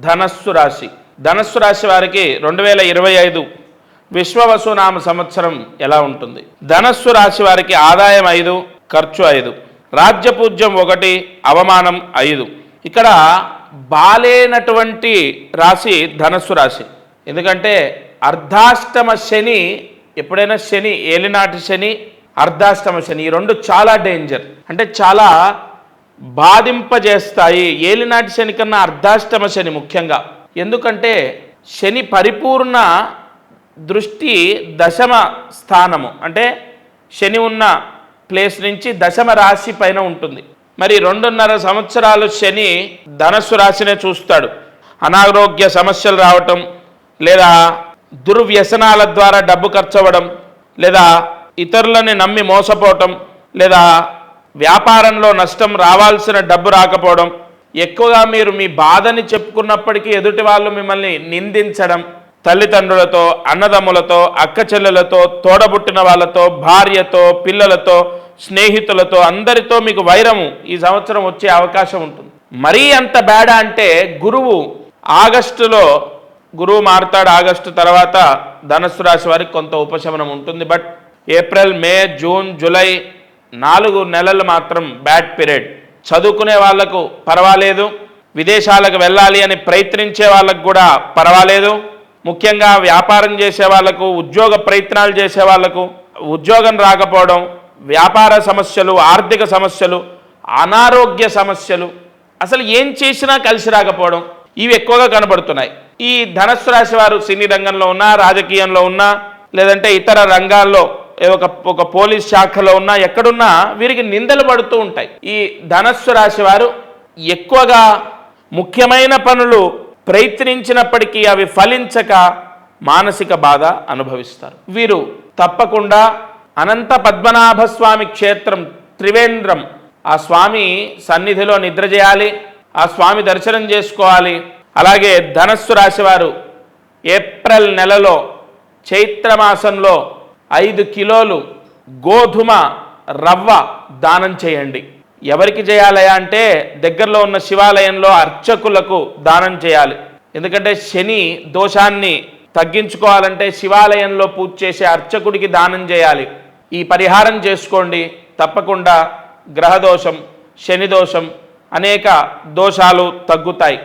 ధనస్సు రాశి. ధనస్సు రాశి వారికి 2025 విశ్వవసునామ సంవత్సరం ఎలా ఉంటుంది? ధనస్సు రాశి వారికి ఆదాయం 5, ఖర్చు 5, రాజ్యపూజ్యం 1, అవమానం 5. ఇక్కడ బాలేనటువంటి రాశి ధనస్సు రాశి. ఎందుకంటే అర్ధాష్టమ శని, ఎప్పుడైనా శని, ఏలినాటి శని, అర్ధాష్టమ శని, ఈ రెండు చాలా డేంజర్, అంటే చాలా బాధింపజేస్తాయి. ఏలినాటి శని కన్నా అర్ధాష్టమ శని ముఖ్యంగా. ఎందుకంటే శని పరిపూర్ణ దృష్టి దశమ స్థానము, అంటే శని ఉన్న ప్లేస్ నుంచి దశమ రాశి పైన ఉంటుంది. మరి 2.5 సంవత్సరాలు శని ధనస్సు రాశినే చూస్తాడు. అనారోగ్య సమస్యలు రావటం, లేదా దుర్వ్యసనాల ద్వారా డబ్బు ఖర్చు అవ్వడం, లేదా ఇతరులని నమ్మి మోసపోవటం, లేదా వ్యాపారంలో నష్టం, రావాల్సిన డబ్బు రాకపోవడం, ఎక్కువగా మీరు మీ బాధని చెప్పుకున్నప్పటికీ ఎదుటి వాళ్ళు మిమ్మల్ని నిందించడం, తల్లిదండ్రులతో, అన్నదమ్ములతో, అక్క చెల్లెలతో, తోడబుట్టిన వాళ్ళతో, భార్యతో, పిల్లలతో, స్నేహితులతో, అందరితో మీకు వైరము ఈ సంవత్సరం వచ్చే అవకాశం ఉంటుంది. మరీ అంత బ్యాడ్ అంటే గురువు ఆగస్టులో గురువు మారుతాడు. ఆగస్టు తర్వాత ధనస్సు రాశి వారికి కొంత ఉపశమనం ఉంటుంది. But April, May, June, July 4 నెలలు మాత్రం బ్యాడ్ పీరియడ్. చదువుకునే వాళ్లకు పర్వాలేదు, విదేశాలకు వెళ్ళాలి అని ప్రయత్నించే వాళ్ళకు కూడా పర్వాలేదు, ముఖ్యంగా వ్యాపారం చేసే వాళ్లకు, ఉద్యోగ ప్రయత్నాలు చేసే వాళ్లకు ఉద్యోగం రాకపోవడం, వ్యాపార సమస్యలు, ఆర్థిక సమస్యలు, అనారోగ్య సమస్యలు, అసలు ఏం చేసినా కలిసి రాకపోవడం, ఇవి ఎక్కువగా కనబడుతున్నాయి. ఈ ధనస్సు రాశి వారు సినీ రంగంలో ఉన్నా, రాజకీయంలో ఉన్నా, లేదంటే ఇతర రంగాల్లో ఒక పోలీస్ శాఖలో ఉన్నా, ఎక్కడున్నా వీరికి నిందలు పడుతూ ఉంటాయి. ఈ ధనస్సు రాశి వారు ఎక్కువగా ముఖ్యమైన పనులు ప్రయత్నించినప్పటికీ అవి ఫలించక మానసిక బాధ అనుభవిస్తారు. వీరు తప్పకుండా అనంత పద్మనాభ స్వామి క్షేత్రం త్రివేంద్రం, ఆ స్వామి సన్నిధిలో నిద్ర చేయాలి, ఆ స్వామి దర్శనం చేసుకోవాలి. అలాగే ధనస్సు రాశి వారు ఏప్రిల్ నెలలో చైత్రమాసంలో 5 కిలోలు గోధుమ రవ్వ దానం చేయండి. ఎవరికి చేయాలయా అంటే దగ్గరలో ఉన్న శివాలయంలో అర్చకులకు దానం చేయాలి. ఎందుకంటే శని దోషాన్ని తగ్గించుకోవాలంటే శివాలయంలో పూజ చేసే అర్చకుడికి దానం చేయాలి. ఈ పరిహారం చేసుకోండి. తప్పకుండా గ్రహదోషం, శని దోషం, అనేక దోషాలు తగ్గుతాయి.